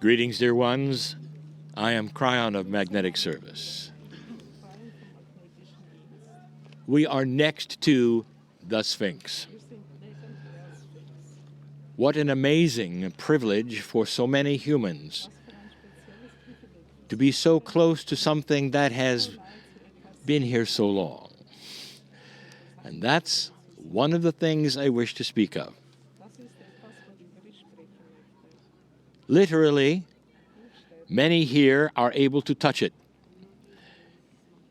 Greetings, dear ones. I am Kryon of Magnetic Service. We are next to the Sphinx. What an amazing privilege for so many humans to be so close to something that has been here so long. And that's one of the things I wish to speak of. Literally, many here are able to touch it.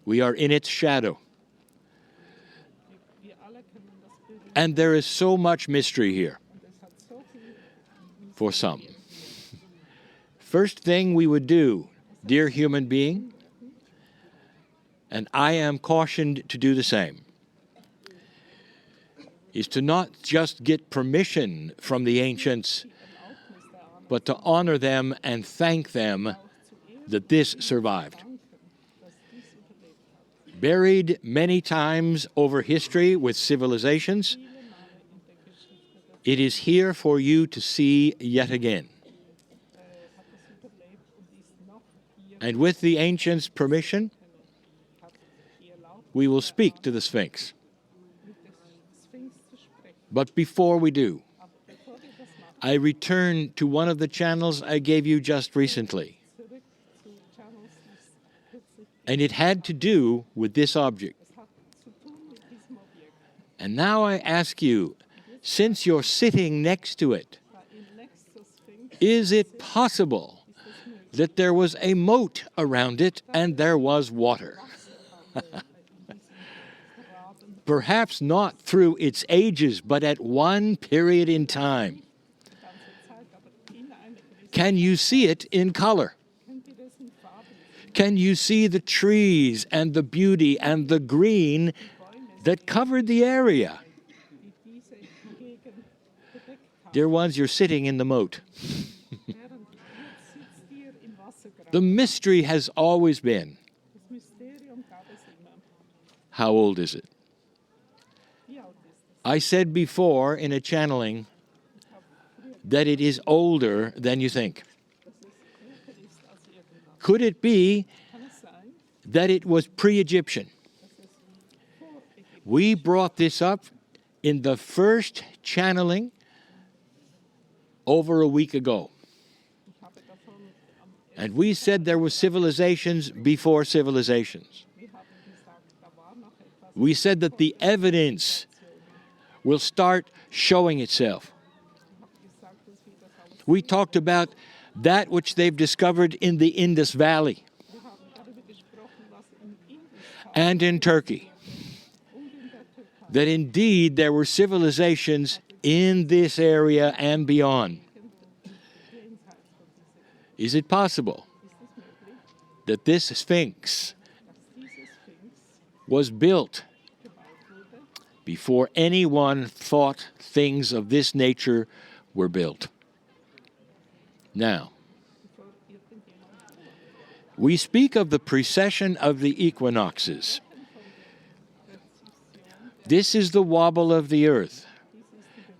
We are in its shadow. And there is so much mystery here for some. First thing we would do, dear human being, and I am cautioned to do the same, is to not just get permission from the ancients, but to honor them and thank them that this survived. Buried many times over history with civilizations, it is here for you to see yet again. And with the ancients' permission, we will speak to the Sphinx. But before we do, I return to one of the channels I gave you just recently. And it had to do with this object. And now I ask you, since you're sitting next to it, is it possible that there was a moat around it and there was water? Perhaps not through its ages, but at one period in time. Can you see it in color? Can you see the trees and the beauty and the green that covered the area? Dear ones, you're sitting in the moat. The mystery has always been, how old is it? I said before in a channeling that it is older than you think. Could it be that it was pre-Egyptian? We brought this up in the first channeling over a week ago. And we said there were civilizations before civilizations. We said that the evidence will start showing itself. We talked about that which they've discovered in the Indus Valley and in Turkey. That indeed there were civilizations in this area and beyond. Is it possible that this Sphinx was built before anyone thought things of this nature were built? Now, we speak of the precession of the equinoxes. This is the wobble of the earth.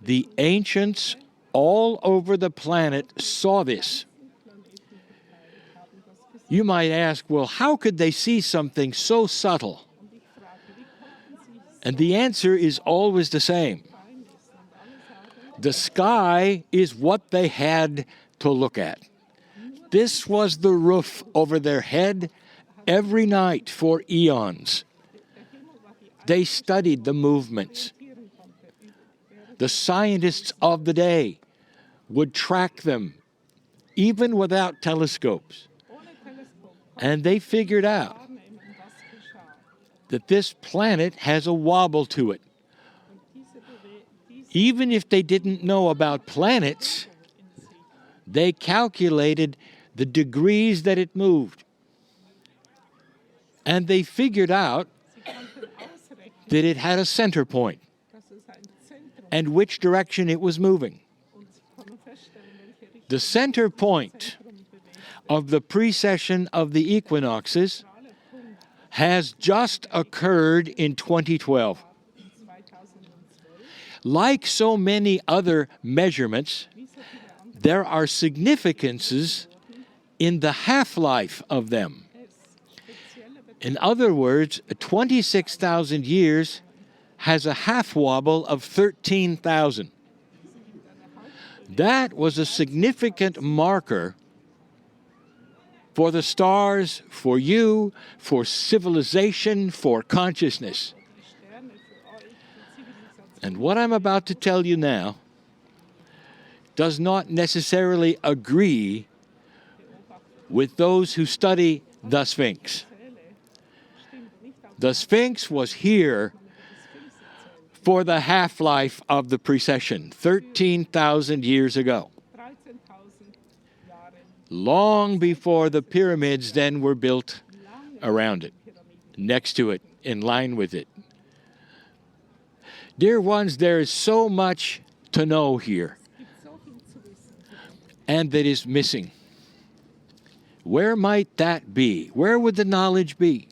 The ancients all over the planet saw this. You might ask, well, how could they see something so subtle? And the answer is always the same. The sky is what they had to look at. This was the roof over their head every night for eons. They studied the movements. The scientists of the day would track them, even without telescopes. And they figured out that this planet has a wobble to it. Even if they didn't know about planets, they calculated the degrees that it moved. And they figured out that it had a center point and which direction it was moving. The center point of the precession of the equinoxes has just occurred in 2012. Like so many other measurements, there are significances in the half-life of them. In other words, 26,000 years has a half wobble of 13,000. That was a significant marker for the stars, for you, for civilization, for consciousness. And what I'm about to tell you now does not necessarily agree with those who study the Sphinx. The Sphinx was here for the half-life of the precession, 13,000 years ago. Long before the pyramids then were built around it, next to it, in line with it. Dear ones, there is so much to know here, and that is missing. Where might that be? Where would the knowledge be?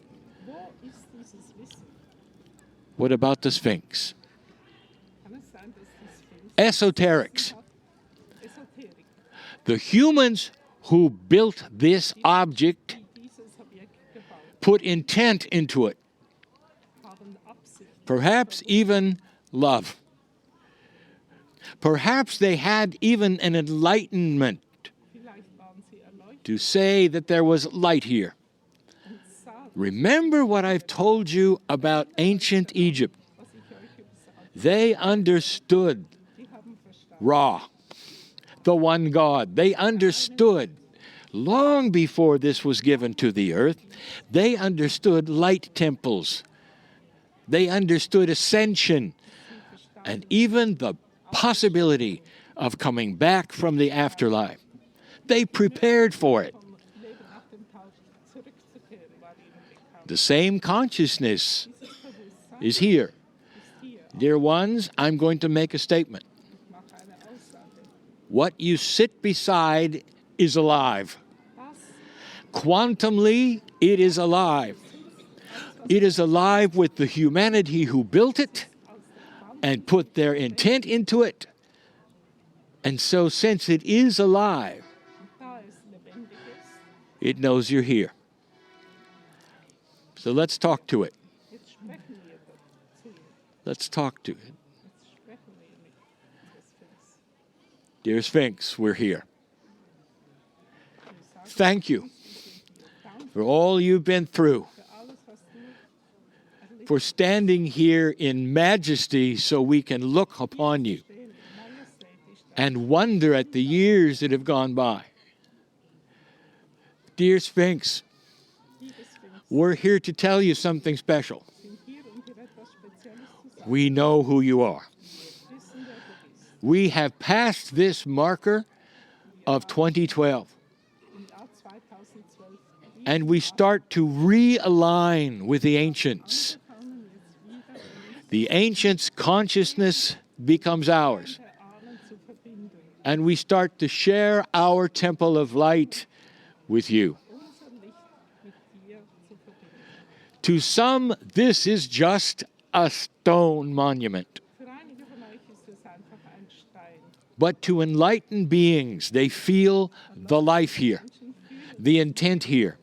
What about the Sphinx? Esoterics. The humans who built this object put intent into it. Perhaps even love. Perhaps they had even an enlightenment to say that there was light here. Remember what I've told you about ancient Egypt. They understood Ra, the one God. They understood long before this was given to the earth. They understood light temples. They understood ascension and even the possibility of coming back from the afterlife. They prepared for it. The same consciousness is here. Dear ones, I'm going to make a statement. What you sit beside is alive. Quantumly, it is alive. It is alive with the humanity who built it and put their intent into it. And so since it is alive, it knows you're here. So let's talk to it. Let's talk to it. Dear Sphinx, we're here. Thank you for all you've been through, for standing here in majesty so we can look upon you and wonder at the years that have gone by. Dear Sphinx, we're here to tell you something special. We know who you are. We have passed this marker of 2012. And we start to realign with the ancients. The ancients' consciousness becomes ours. And we start to share our temple of light with you. To some, this is just a stone monument. But to enlightened beings, they feel the life here, the intent here,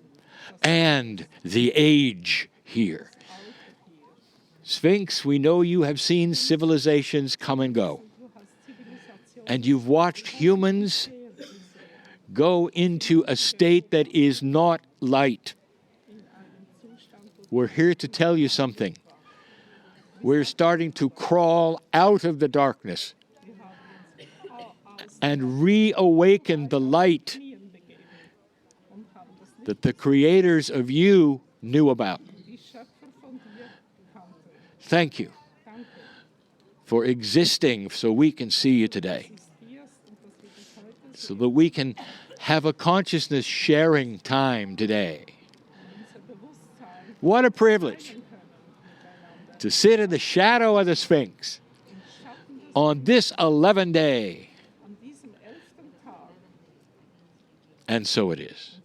and the age here. Sphinx, we know you have seen civilizations come and go. And you've watched humans go into a state that is not light. We're here to tell you something. We're starting to crawl out of the darkness and reawaken the light that the creators of you knew about. Thank you for existing so we can see you today, so that we can have a consciousness sharing time today. What a privilege to sit in the shadow of the Sphinx on this 11th day. And so it is.